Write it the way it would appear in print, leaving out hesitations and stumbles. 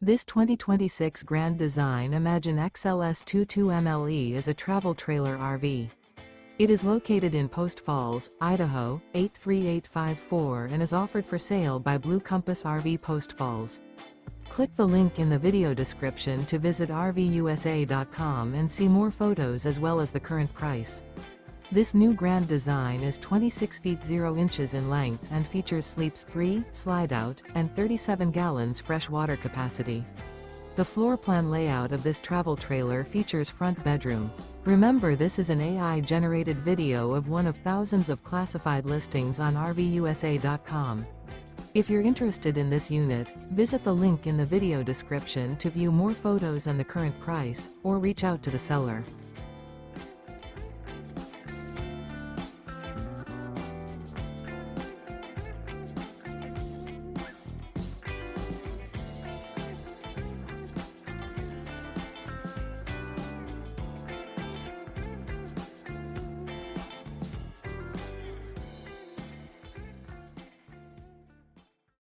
This 2026 Grand Design Imagine XLS 22MLE is a travel trailer RV. It is located in Post Falls, Idaho, 83854 and is offered for sale by Blue Compass RV Post Falls. Click the link in the video description to visit RVUSA.com and see more photos as well as the current price. This new Grand Design is 26 feet 0 inches in length and features sleeps 3, slide-out, and 37 gallons fresh water capacity. The floor plan layout of this travel trailer features front bedroom. Remember, this is an AI-generated video of one of thousands of classified listings on RVUSA.com. If you're interested in this unit, visit the link in the video description to view more photos and the current price, or reach out to the seller.